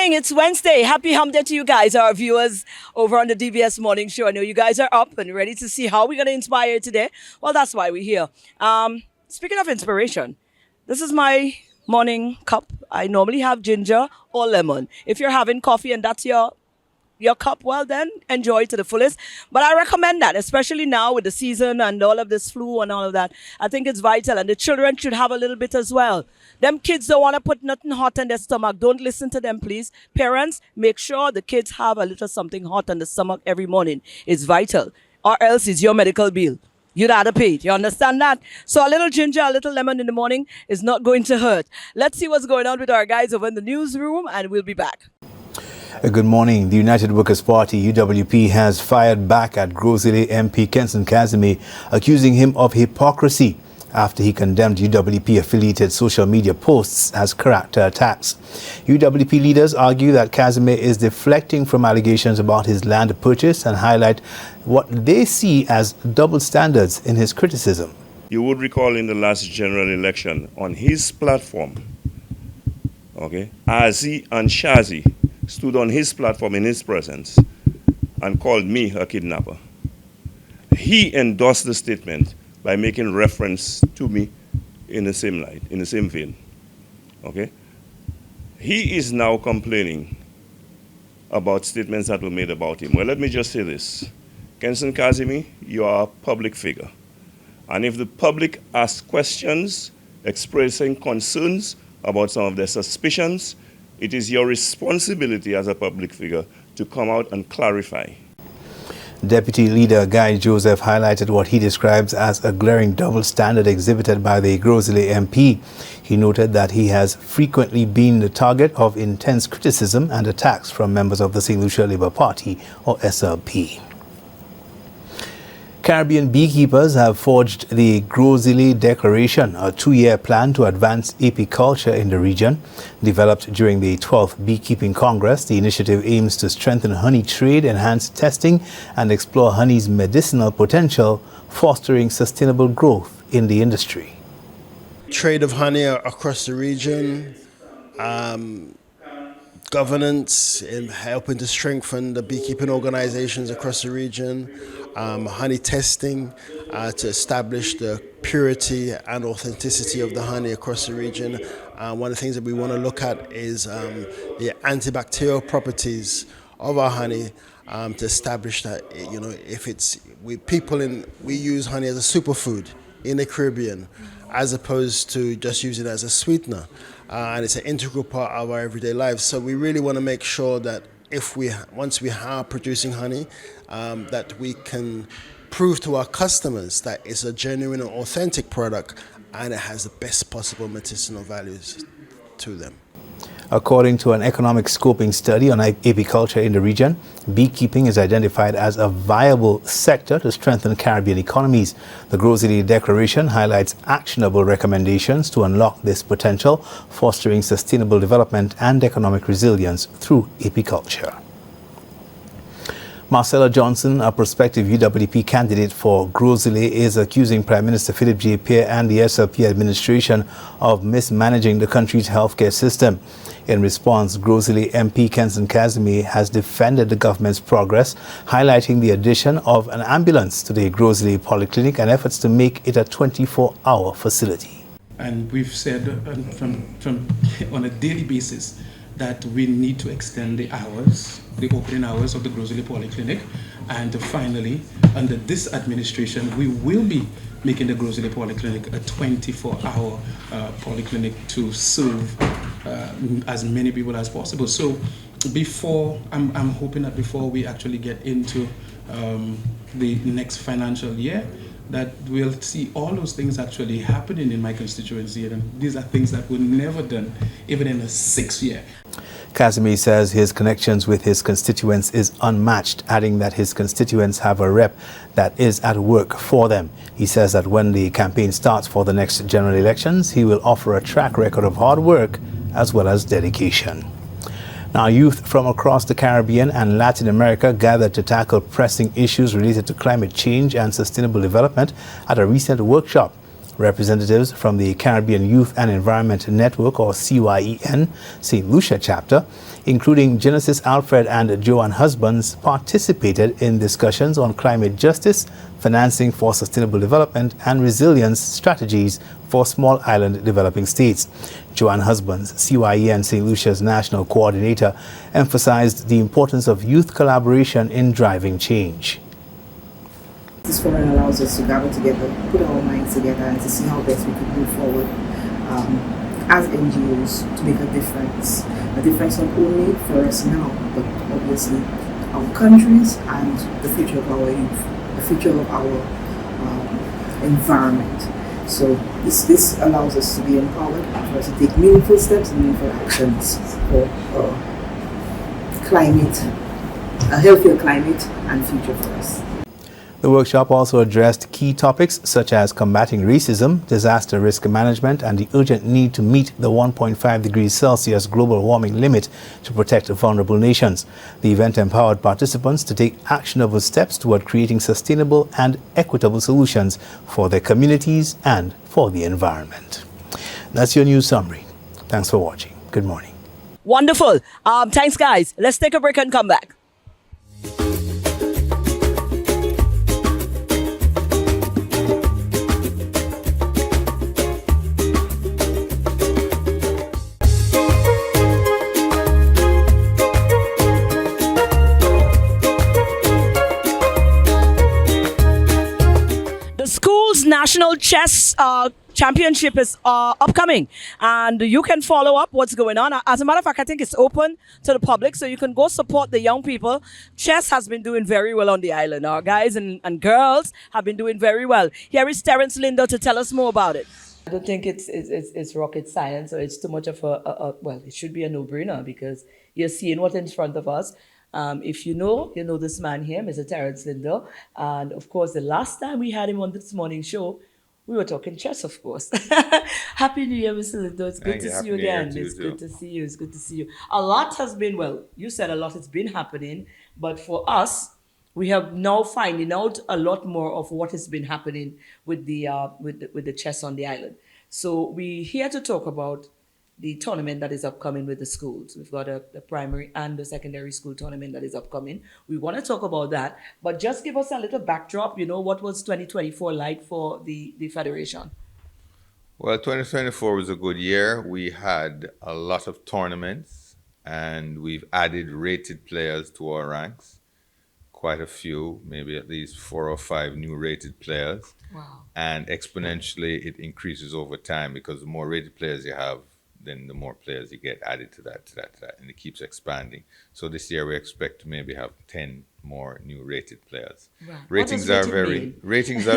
morning. It's Wednesday. Happy hump day to you guys, our viewers over on the DBS Morning Show. I know you guys are up and ready to see how we're going to inspire you today. Well, that's why we're here. Speaking of inspiration, this is my morning cup. I normally have ginger or lemon. If you're having coffee and that's your cup, well then enjoy it to the fullest. But I recommend that, especially now with the season and all of this flu and all of that. I think it's vital, and the children should have a little bit as well. Them kids don't want to put nothing hot in their stomach. Don't listen to them, please. Parents, make sure the kids have a little something hot in the stomach every morning. It's vital, or else it's your medical bill. You'd have to pay it. You understand that? So a little ginger, a little lemon in the morning is not going to hurt. Let's see what's going on with our guys over in the newsroom, and we'll be back. Good morning. The United Workers' Party, UWP, has fired back at Grozile MP Kenson Kazimi, accusing him of hypocrisy after he condemned UWP-affiliated social media posts as character attacks. UWP leaders argue that Kazimi is deflecting from allegations about his land purchase and highlight what they see as double standards in his criticism. You would recall in the last general election, on his platform, Azi and Shazi stood on his platform in his presence and called me a kidnapper. He endorsed the statement by making reference to me in the same light, in the same vein. He is now complaining about statements that were made about him. Well, let me just say this. Kenson Kazimi, you are a public figure. And if the public asks questions, expressing concerns about some of their suspicions, it is your responsibility as a public figure to come out and clarify. Deputy Leader Guy Joseph highlighted what he describes as a glaring double standard exhibited by the Grozile MP. He noted that he has frequently been the target of intense criticism and attacks from members of the St. Lucia Labour Party, or SLP. Caribbean beekeepers have forged the Grozile Declaration, a 2-year plan to advance apiculture in the region. Developed during the 12th Beekeeping Congress, the initiative aims to strengthen honey trade, enhance testing, and explore honey's medicinal potential, fostering sustainable growth in the industry. Trade of honey across the region, governance in helping to strengthen the beekeeping organizations across the region, honey testing to establish the purity and authenticity of the honey across the region. One of the things that we want to look at is the antibacterial properties of our honey to establish that, if it's we use honey as a superfood in the Caribbean, as opposed to just using it as a sweetener, and it's an integral part of our everyday lives. So we really want to make sure that once we are producing honey, that we can prove to our customers that it's a genuine and authentic product and it has the best possible medicinal values to them. According to an economic scoping study on apiculture in the region, beekeeping is identified as a viable sector to strengthen Caribbean economies. The Grozile Declaration highlights actionable recommendations to unlock this potential, fostering sustainable development and economic resilience through apiculture. Marcella Johnson, a prospective UWP candidate for Grozile, is accusing Prime Minister Philip J. Pierre and the SLP administration of mismanaging the country's healthcare system. In response, Grozile MP Kenson Kazimi has defended the government's progress, highlighting the addition of an ambulance to the Grozile Polyclinic and efforts to make it a 24-hour facility. And we've said on a daily basis that we need to extend the opening hours of the Grozile Polyclinic, and finally, under this administration, we will be making the Grozile Polyclinic a 24-hour polyclinic to serve as many people as possible. So I'm hoping that before we actually get into the next financial year, that we'll see all those things actually happening in my constituency, and these are things that were never done even in a 6th year. Kazimi says his connections with his constituents is unmatched, adding that his constituents have a rep that is at work for them. He says that when the campaign starts for the next general elections, he will offer a track record of hard work as well as dedication. Now, youth from across the Caribbean and Latin America gathered to tackle pressing issues related to climate change and sustainable development at a recent workshop. Representatives from the Caribbean Youth and Environment Network, or CYEN, St. Lucia chapter, including Genesis Alfred and Joanne Husbands, participated in discussions on climate justice, financing for sustainable development, and resilience strategies for small island developing states. Joanne Husbands, CYEN St. Lucia's national coordinator, emphasized the importance of youth collaboration in driving change. This forum allows us to gather together, put our minds together, and to see how best we can move forward as NGOs to make a difference. A difference not only for us now, but obviously our countries and the future of our youth, the future of our environment. So this allows us to be empowered for us to take meaningful steps and meaningful actions for climate, a healthier climate and future for us. The workshop also addressed key topics such as combating racism, disaster risk management, and the urgent need to meet the 1.5 degrees Celsius global warming limit to protect vulnerable nations. The event empowered participants to take actionable steps toward creating sustainable and equitable solutions for their communities and for the environment. That's your news summary. Thanks for watching. Good morning. Wonderful. Thanks, guys. Let's take a break and come back. National Chess Championship is upcoming, and you can follow up what's going on. As a matter of fact, I think it's open to the public, so you can go support the young people. Chess has been doing very well on the island. Our guys and girls have been doing very well. Here is Terence Lindo to tell us more about it. I don't think it's rocket science, or it's too much of well, it should be a no-brainer because you're seeing what's in front of us. If you know this man here, Mr. Terence Lindo. And of course, the last time we had him on this morning show, we were talking chess, of course. Happy New Year, Mr. Lindo. It's good to see you again. It's good to see you. It's good to see you. A lot has been, well, you said a lot has been happening, but for us, we have now finding out a lot more of what has been happening with the chess on the island. So we're here to talk about the tournament that is upcoming with the schools. We've got the primary and the secondary school tournament that is upcoming. We want to talk about that, but just give us a little backdrop. What was 2024 like for the Federation? Well, 2024 was a good year. We had a lot of tournaments, and we've added rated players to our ranks. Quite a few, maybe at least 4 or 5 new rated players. Wow. And exponentially, it increases over time because the more rated players you have, then the more players you get added to that, and it keeps expanding. So this year we expect to maybe have 10 more new rated players. Right. Ratings are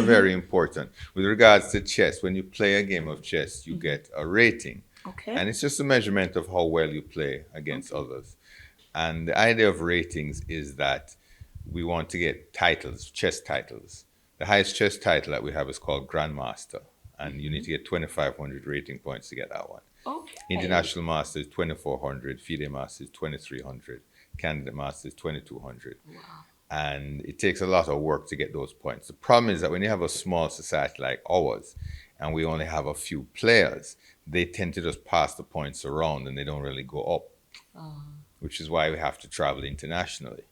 very important. With regards to chess, when you play a game of chess, you get a rating. Okay. And it's just a measurement of how well you play against others. And the idea of ratings is that we want to get titles, chess titles. The highest chess title that we have is called Grandmaster, and you need to get 2,500 rating points to get that one. Okay. International Master is 2,400, FIDE Master is 2,300, Candidate Master is 2,200. Wow. And it takes a lot of work to get those points. The problem is that when you have a small society like ours, and we only have a few players, they tend to just pass the points around and they don't really go up, which is why we have to travel internationally.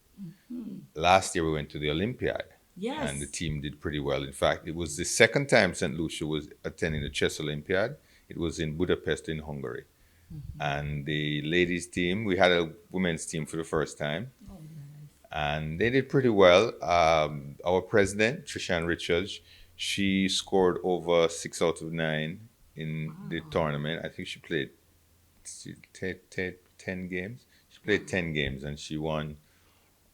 Mm-hmm. Last year we went to the Olympiad. Yes. And the team did pretty well. In fact, it was the second time St. Lucia was attending the Chess Olympiad. It was in Budapest in Hungary. Mm-hmm. And the ladies team, we had a women's team for the first time. Oh, nice. And they did pretty well. Our president, Trishan Richards, she scored over 6 out of 9 in the tournament. I think she played 10 games. She played 10 games and she won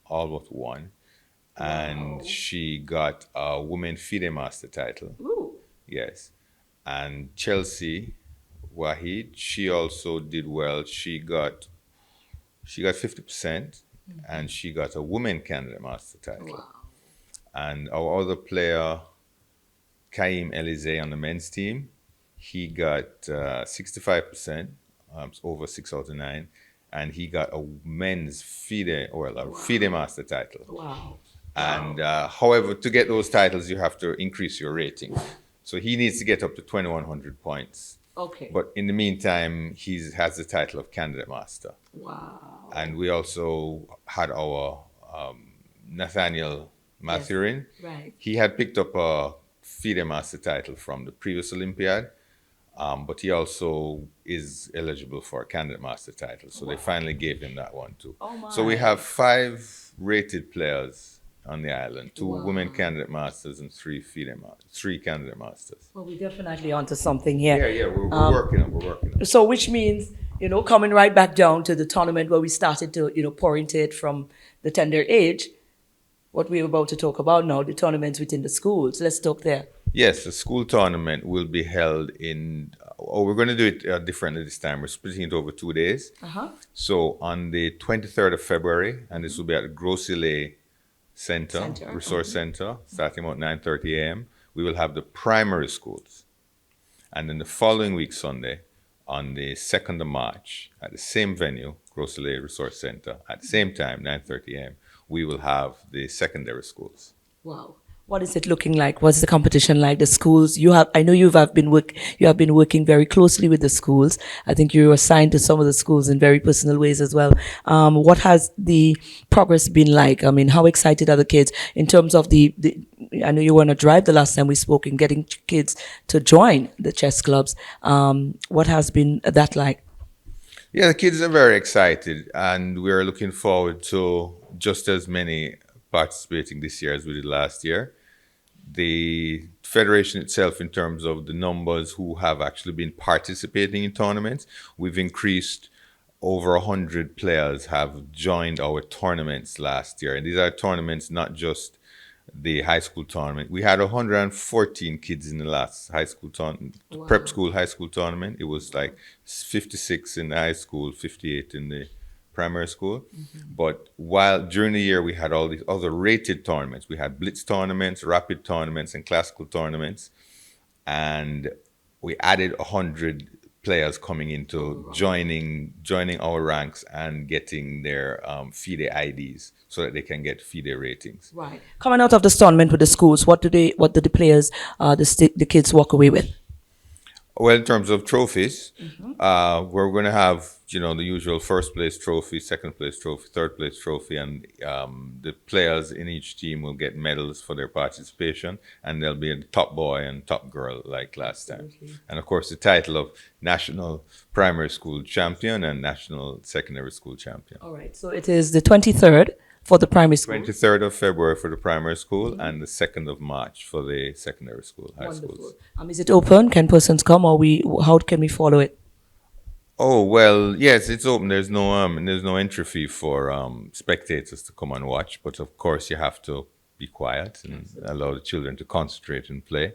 all but one. And she got a Women FIDE Master title. Ooh. Yes. And Chelsea Wahid, she also did well. She got 50%, and she got a Women Candidate Master title. Wow. And our other player, Kaim Elize on the men's team, he got 65%, over 6 out of 9, and he got a men's FIDE Master title. Wow. And however, to get those titles, you have to increase your rating. So he needs to get up to 2,100 points. Okay. But in the meantime, he has the title of Candidate Master. Wow. And we also had our Nathaniel Mathurin. Yes. Right. He had picked up a FIDE Master title from the previous Olympiad, but he also is eligible for a Candidate Master title. So they finally gave him that one too. Oh my. So we have 5 rated players on the island, 2 Wow. women Candidate Masters and 3 Candidate Masters. Well, we're definitely onto something here. Yeah, we're working on it. So, which means, coming right back down to the tournament where we started to, pour into it from the tender age, what we're about to talk about now, the tournaments within the schools. Let's talk there. Yes, the school tournament will be held we're going to do it differently this time. We're splitting it over 2 days. Uh-huh. So on the 23rd of February, and this will be at the Grosile Resource Center, starting about 9:30 a.m., we will have the primary schools. And then the following week, Sunday, on the 2nd of March, at the same venue, Grosile Resource Center, at the same time, 9:30 a.m., we will have the secondary schools. Wow. What is it looking like? What's the competition like? The schools I know you have been working very closely with the schools. I think you were assigned to some of the schools in very personal ways as well. What has the progress been like? I mean, how excited are the kids in terms of I know you were on a drive the last time we spoke in getting kids to join the chess clubs. What has been that like? Yeah, the kids are very excited, and we're looking forward to just as many participating this year as we did last year. The federation itself, in terms of the numbers who have actually been participating in tournaments, we've increased. Over 100 players have joined our tournaments last year. And these are tournaments, not just the high school tournament. We had 114 kids in the last high school tournament, Wow. prep school high school tournament. It was like 56 in the high school, 58 in the primary school. Mm-hmm. But while during the year we had all these other rated tournaments, we had blitz tournaments, rapid tournaments, and classical tournaments, and we added 100 players coming into joining our ranks and getting their FIDE IDs so that they can get FIDE ratings. Right. Coming out of this tournament with the schools, what did the players, the kids walk away with? Well, in terms of trophies, we're going to have, the usual first place trophy, second place trophy, third place trophy, and the players in each team will get medals for their participation, and there'll be a top boy and top girl like last time. And of course, the title of National Primary School Champion and National Secondary School Champion. All right. So it is the 23rd for the primary school. 23rd of February for the primary school, and the 2nd of March for the secondary school, high Wonderful. schools. Is it open? Can persons come, or how can we follow it? Oh, well, yes, it's open. There's no entry fee for spectators to come and watch, but of course you have to be quiet and allow the children to concentrate and play.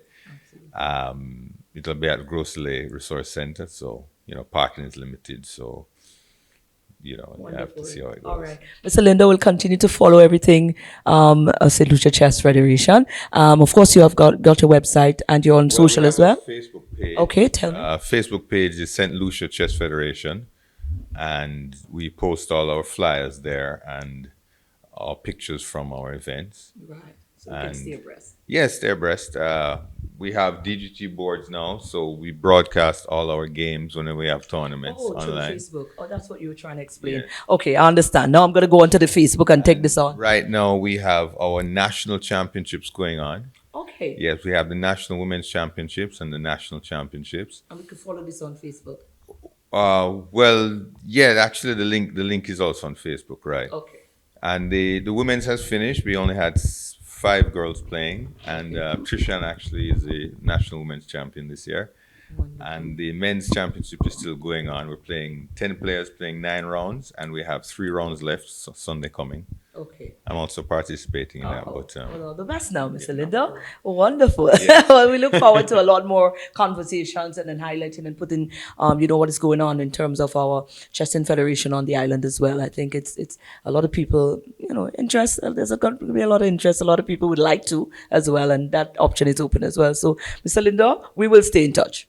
It'll be at Grosile Resource Center, so parking is limited, so you have to see how it goes. All right. Mr. Linda will continue to follow everything St. Lucia Chess Federation. Of course, you have got your website and you're on social we as well. Facebook page. Okay, tell me. Facebook page is St. Lucia Chess Federation, and we post all our flyers there and our pictures from our events. Right. So we can stay abreast. Yes, stay abreast. We have DGT boards now, so we broadcast all our games whenever we have tournaments online. Through Facebook. Oh, that's what you were trying to explain. Yes. Okay, I understand. Now I'm going to go onto the Facebook and take this on. Right now, we have our national championships going on. Okay. Yes, we have the National Women's Championships and the National Championships. And we can follow this on Facebook. Well, yeah, actually the link is also on Facebook, right? Okay. And the women's has finished. We only had 5 girls playing, and Trishan actually is the national women's champion this year. Wonderful. And the men's championship is still going on. We're playing 10 players playing 9 rounds, and we have 3 rounds left, Sunday coming. Okay. I'm also participating in that. But all the best now, Mr. Linda. Wonderful. Well, we look forward to a lot more conversations and then highlighting and putting, what is going on in terms of our Chess Federation on the island as well. I think it's a lot of people, interest. There's going to be a lot of interest. A lot of people would like to as well, and that option is open as well. So, Mr. Linda, we will stay in touch.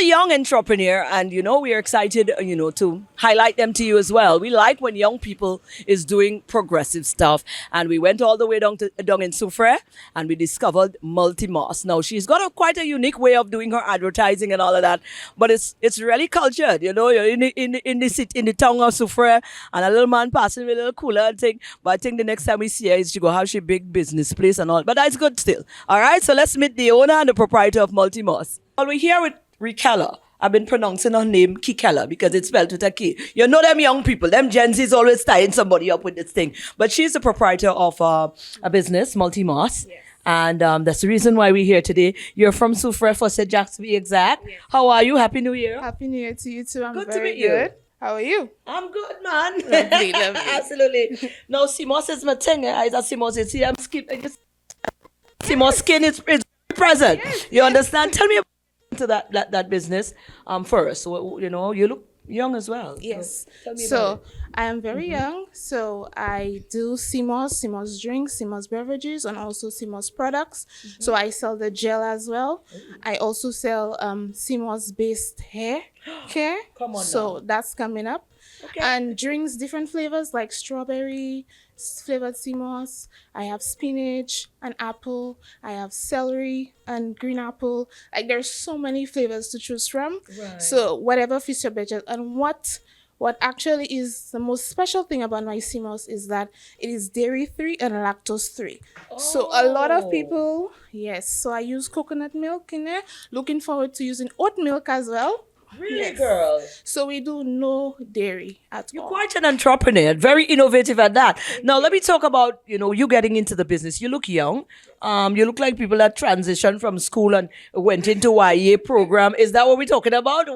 young entrepreneur, and we are excited, to highlight them to you as well. We like when young people is doing progressive stuff, and we went all the way down in Soufrière, and we discovered Multimas. Now she's got quite a unique way of doing her advertising and all of that, but it's really cultured. You're in the town of Soufrière, and a little man passing with a little cooler and thing. But I think the next time we see her, she go have she big business place and all. But that's good still. All right, so let's meet the owner and the proprietor of Multimas. Well, we're here with Rikella. I've been pronouncing her name Kikella because it's spelled with a K. You know them young people, them Gen Z's always tying somebody up with this thing. But she's the proprietor of a business, Multimas. Yes. And that's the reason why we're here today. You're from Soufrière, for St. Jacques to be exact. Yes. How are you? Happy New Year. Happy New Year to you too. I'm good very to meet you. Good. How are you? I'm good, man. Lovely, lovely. Absolutely. No, Simos is my thing. I Simos is here. I'm skin. Simos skin is present. Yes, you understand? Tell me about that business first. So, you look young as well. Yes. So I am very young. So I do CMOS drinks, CMOS beverages, and also CMOS products. So I sell the gel as well. I also sell CMOS based hair care. Come on so now. That's coming up. Okay. And drinks, different flavors like strawberry flavored CMOS. I have spinach and apple. I have celery and green apple. Like there's so many flavors to choose from. Right. So whatever fits your budget. And what actually is the most special thing about my CMOS is that it is dairy free and lactose free. So a lot of people, yes. So I use coconut milk in there. Looking forward to using oat milk as well. Really, Yes. girl? So we do no dairy at You're all. quite an entrepreneur, very innovative at that. Now, let me talk about, you getting into the business. You look young. You look like people that transitioned from school and went into YA program. Is that what we're talking about?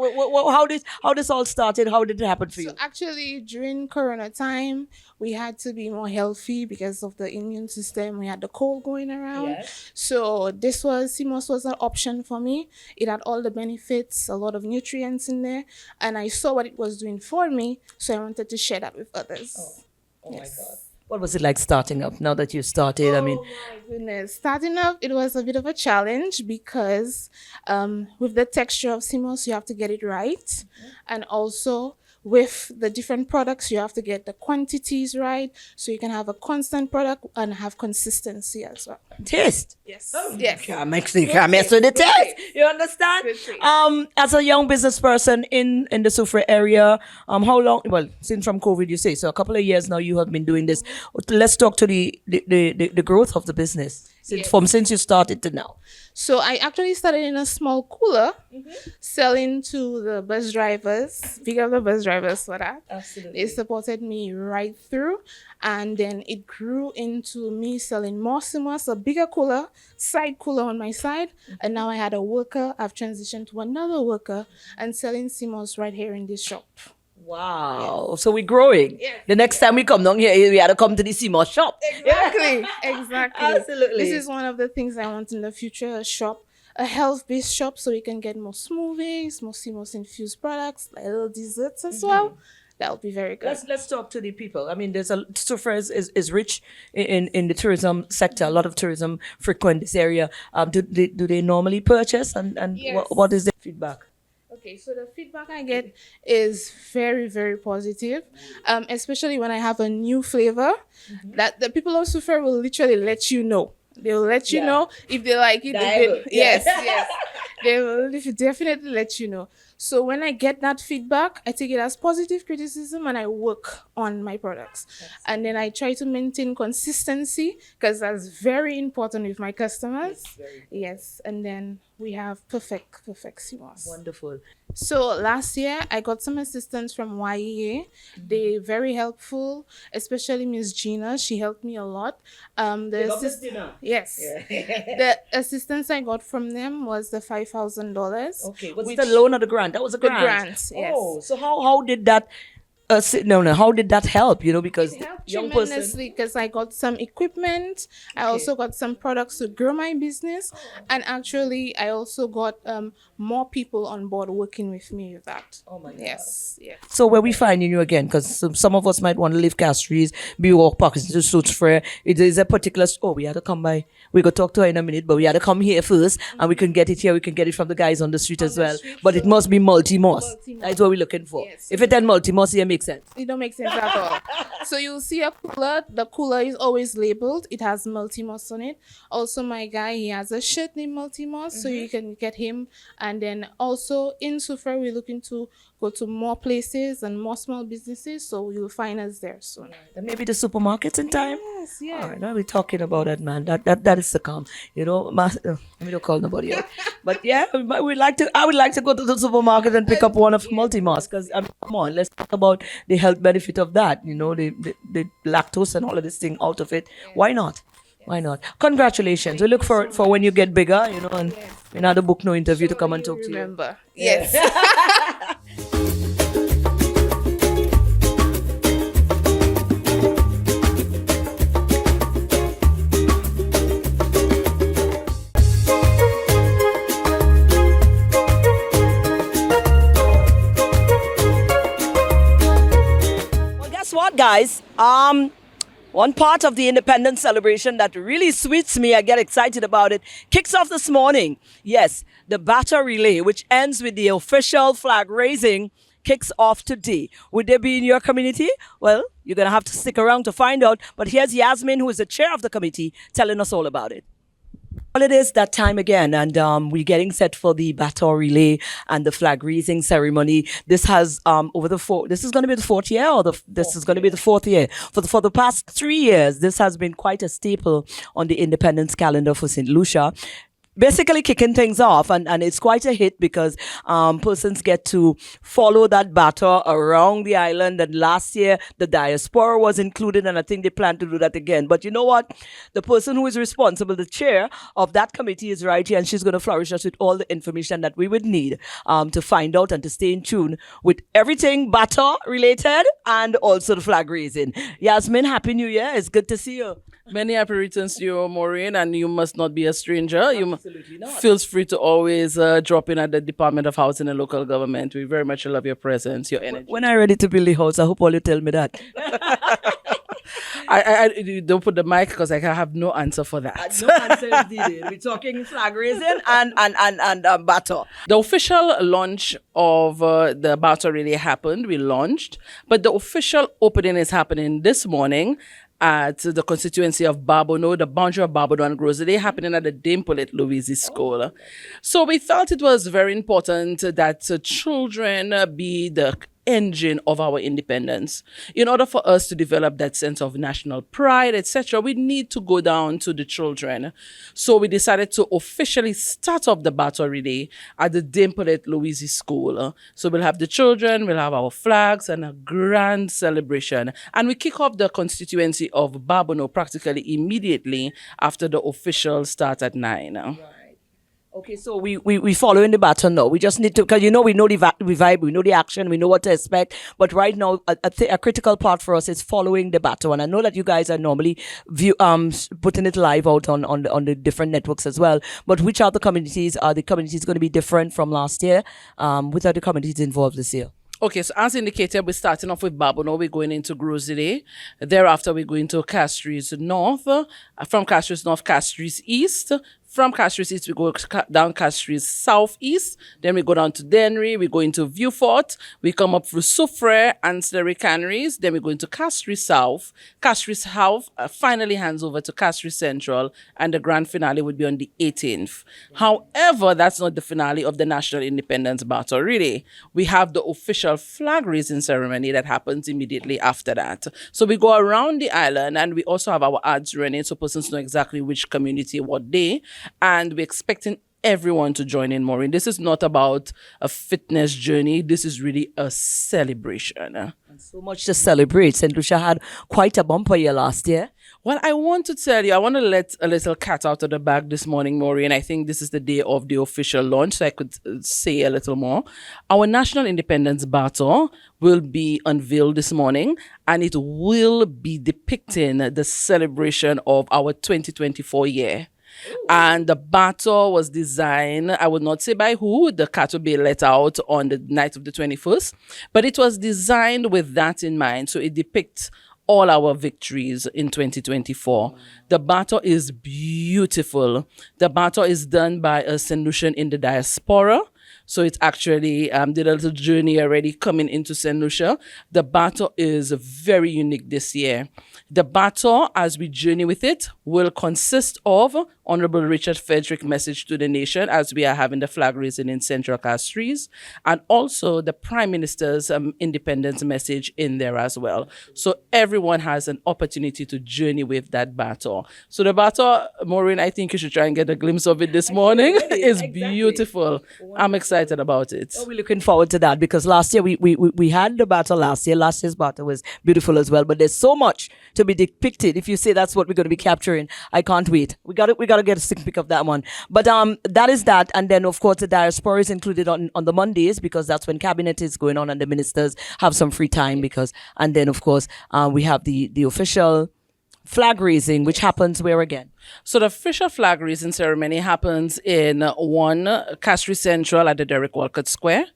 How this all started? How did it happen for you? So actually, during Corona time, we had to be more healthy because of the immune system. We had the cold going around. Yes. So CMOS was an option for me. It had all the benefits, a lot of nutrients in there. And I saw what it was doing for me. So I wanted to share that with others. Oh my God. What was it like starting up now that you started? I mean, Oh my goodness. Starting up, it was a bit of a challenge because with the texture of CMOS, you have to get it right. And also with the different products, you have to get the quantities right so you can have a constant product and have consistency as well. taste. Yes. You can't mess with the taste. You understand? Good taste. As a young business person in the Soufrière area, how long? Well, since from COVID, you say so. A couple of years now, you have been doing this. Let's talk to the growth of the business since you started to now. So I actually started in a small cooler selling to the bus drivers. Big up the bus drivers for that. Absolutely. They supported me right through. And then it grew into me selling more CMOS, a bigger cooler, side cooler on my side. And now I had a worker. I've transitioned to another worker and selling CMOS right here in this shop. Wow. So we're growing. Yes. The next time we come down here, we had to come to the CMOS shop. Exactly. Exactly. Absolutely. This is one of the things I want in the future, a shop, a health-based shop, so we can get more smoothies, more CMOS infused products, like little desserts as well. That would be very good. Let's talk to the people. I mean, Soufrière is rich in the tourism sector. A lot of tourism frequent this area. Do they normally purchase and Yes. what is the feedback? Okay, so the feedback I get is very, very positive, especially when I have a new flavor that the people of Soufrière will literally let you know. They will let you know if they like it. Yes. They will definitely let you know. So when I get that feedback, I take it as positive criticism and I work on my products. And then I try to maintain consistency because that's very important with my customers. Yes. And then we have perfect CMOS. Wonderful. So last year, I got some assistance from YEA. They're very helpful, especially Miss Gina. She helped me a lot. Yes. The assistance I got from them was the $5,000. Okay. Was it the loan or the grant? That was a grant. The grant, yes. Oh, so how did that no, how did that help? Because It helped young person. tremendously because I got some equipment. I also got some products to grow my business, and actually, I also got more people on board working with me with that. Oh my God. Yes, yes. So where we finding you again? Because some of us might want to leave Castries, be walk parks to suits fair. It is a particular. Oh, we had to come by. We could talk to her in a minute, but we had to come here first, and we can get it here. We can get it from the guys on the street as the well. street, But it so- must be multi-moss. Multi-moss. That's what we're looking for. Yes. If it ain't multi-moss, it makes sense. It don't make sense at all. So you'll see a cooler. The cooler is always labeled. It has Multimoss on it. Also, my guy, he has a shirt named Multimoss, so you can get him. And then also in Suffer, we're looking to go to more places and more small businesses. So you'll find us there soon. Then maybe the supermarkets in time. Yes, yeah. All right, now we're talking about that, man. That is the calm. Let me don't call nobody out. But yeah, I would like to go to the supermarket and pick up one of Multimoss because come on, let's talk about the health benefit of that. The lactose and all of this thing out of it. Why not? Why not? Congratulations. We look for when you get bigger, and another book, no interview to come and talk to you. Remember. Yes. Well, guess what, guys? One part of the independence celebration that really sweets me, I get excited about it, kicks off this morning. Yes, the BATON relay, which ends with the official flag raising, kicks off today. Would they be in your community? Well, you're going to have to stick around to find out. But here's Yasmin, who is the chair of the committee, telling us all about it. Well, it is that time again, and we're getting set for the baton relay and the flag raising ceremony. This has this is going to be the fourth year, or this is going to be the fourth year. For the past 3 years, this has been quite a staple on the independence calendar for St. Lucia. Basically kicking things off, and it's quite a hit because persons get to follow that baton around the island. And last year the diaspora was included, and I think they plan to do that again. But you know what? The person who is responsible, the chair of that committee, is right here, and she's going to flourish us with all the information that we would need to find out and to stay in tune with everything baton related and also the flag raising. Yasmin, Happy New Year. It's good to see you. Many happy returns to you, Maureen, and you must not be a stranger. Absolutely not. Feel free to always drop in at the Department of Housing and Local Government. We very much love your presence, your energy. When I'm ready to build the house, I hope all you tell me that. I don't put the mic because I have no answer for that. No answer is needed. We're talking flag raising and baton. The official launch of the battle really happened. We launched, but the official opening is happening this morning at the constituency of Barbono, the boundary of Barbono and Grosley, happening at the Dame Paulette Louise School. So we felt it was very important that children be the engine of our independence. In order for us to develop that sense of national pride, etc., we need to go down to the children. So we decided to officially start off the battle relay at the Dame Paulette Louise School. So we'll have the children, we'll have our flags and a grand celebration. And we kick off the constituency of Barbono practically immediately after the official start at 9. Okay, so we following the baton now. We just need to, because we know the vibe, we know the action, we know what to expect. But right now, a critical part for us is following the baton. And I know that you guys are normally putting it live out on the different networks as well. But which are the communities? Are the communities going to be different from last year? Which are the communities involved this year? Okay, so as indicated, we're starting off with Barbono. We're going into Grosley. Thereafter, we're going to Castries North. From Castries North, Castries East. From Castries East, we go down Castries Southeast. Then we go down to Dennery. We go into Viewfort. We come up through Soufrière, Ancillary Canneries. Then we go into Castries South. Castries South finally hands over to Castries Central. And the grand finale would be on the 18th. However, that's not the finale of the National Independence Battle, really. We have the official flag raising ceremony that happens immediately after that. So we go around the island, and we also have our ads running so persons know exactly which community, what day. And we're expecting everyone to join in, Maureen. This is not about a fitness journey. This is really a celebration. And so much to celebrate. St. Lucia had quite a bumper year last year. Well, I want to tell you, I want to let a little cat out of the bag this morning, Maureen. I think this is the day of the official launch, so I could say a little more. Our National Independence Battle will be unveiled this morning, and it will be depicting the celebration of our 2024 year. And the battle was designed, I would not say by who, the cat will be let out on the night of the 21st, but it was designed with that in mind. So it depicts all our victories in 2024. The battle is beautiful. The battle is done by a St. Lucian in the diaspora. So it's actually did a little journey already coming into St. Lucia. The battle is very unique this year. The battle, as we journey with it, will consist of Honorable Richard Frederick message to the nation as we are having the flag raising in Central Castries, and also the Prime Minister's independence message in there as well. So everyone has an opportunity to journey with that battle. So the battle, Maureen, I think you should try and get a glimpse of it this morning. It's beautiful. I'm excited about it. Oh, we're looking forward to that because last year we had the battle last year. Last year's battle was beautiful as well. But there's so much to be depicted. If you say that's what we're going to be capturing, I can't wait. We got to get a sneak peek of that one. But that is that. And then of course the diaspora is included on the Mondays because that's when cabinet is going on and the ministers have some free time and then of course we have the official flag raising, which happens where again? So the official flag raising ceremony happens in 1, Castries Central at the Derek Walcott Square.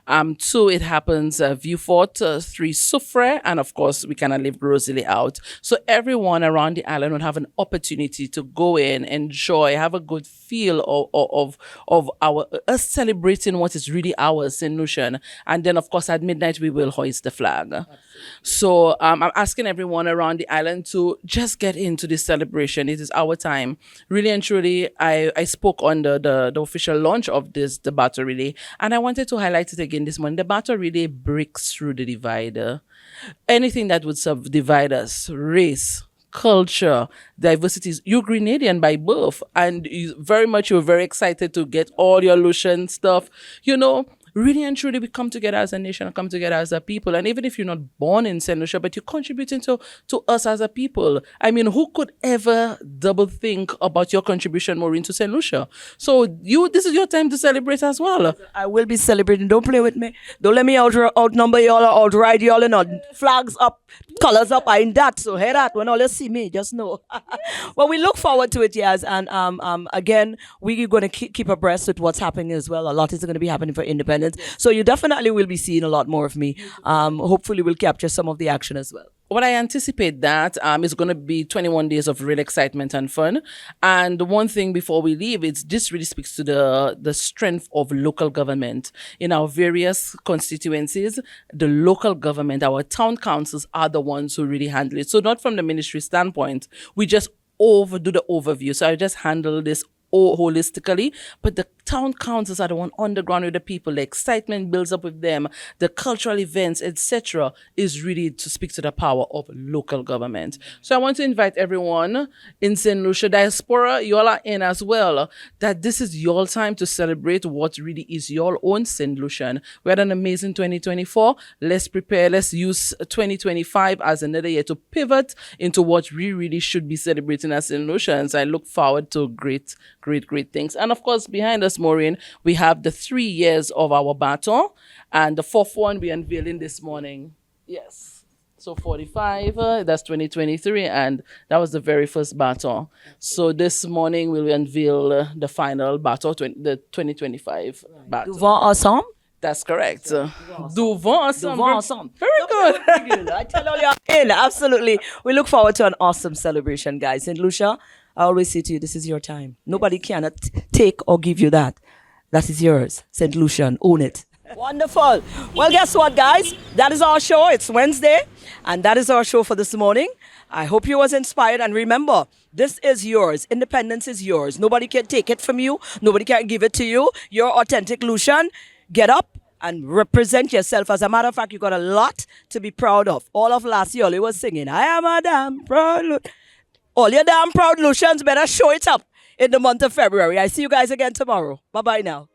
2, it happens Vieux Fort, 3, Soufre, and of course we cannot leave Rosalie out. So everyone around the island will have an opportunity to go in, enjoy, have a good feel of our us celebrating what is really ours, St. Lucian. And then of course at midnight we will hoist the flag. Absolutely. So I'm asking everyone around the island to just get into this celebration. It is our time. Really and truly, I spoke on the official launch of the battle relay, and I wanted to highlight it again this morning. The battle relay breaks through the divider. Anything that would divide us, race, culture, diversities. You're Grenadian by birth, and you're very excited to get all your Lucian stuff. Really and truly, we come together as a nation, come together as a people. And even if you're not born in St. Lucia, but you're contributing to us as a people. I mean, who could ever double think about your contribution, Maureen, to St. Lucia? So this is your time to celebrate as well. I will be celebrating. Don't play with me. Don't let me outnumber y'all or outride y'all. Flags up, colors up, I in that. So hear that. When all you see me, just know. Well, we look forward to it, yes. And again, we're going to keep abreast with what's happening as well. A lot is going to be happening for independence. So you definitely will be seeing a lot more of me. Hopefully we'll capture some of the action as well. What I anticipate that is going to be 21 days of real excitement and fun. And one thing before we leave, this really speaks to the strength of local government. In our various constituencies, the local government, our town councils are the ones who really handle it. So not from the ministry standpoint, we just do the overview. So I just handle this holistically, but the town councils are the one on the ground with the people. The excitement builds up with them. The cultural events, etc., is really to speak to the power of local government. So I want to invite everyone in St. Lucia diaspora, you all are in as well, that this is your time to celebrate what really is your own St. Lucian. We had an amazing 2024. Let's prepare. Let's use 2025 as another year to pivot into what we really should be celebrating as St. Lucians. I look forward to great things. And of course, behind us, Maureen, we have the 3 years of our BATON, and the 4th one we're unveiling this morning. Yes. So 45, that's 2023, and that was the very first BATON. So this morning we'll unveil the final BATON, the 2025 BATON. Devant ensemble? That's correct. Devant ensemble. Very good. I tell all you're in. Absolutely. We look forward to an awesome celebration, guys. In Lucia, I always say to you, this is your time. Nobody cannot take or give you that. That is yours. St. Lucian, own it. Wonderful. Well, guess what, guys? That is our show. It's Wednesday, and that is our show for this morning. I hope you was inspired, and remember, this is yours. Independence is yours. Nobody can take it from you. Nobody can give it to you. You're authentic Lucian. Get up and represent yourself. As a matter of fact, you got a lot to be proud of. All of last year, you was singing, I am a damn proud All your damn proud Lucians better show it up in the month of February. I see you guys again tomorrow. Bye-bye now.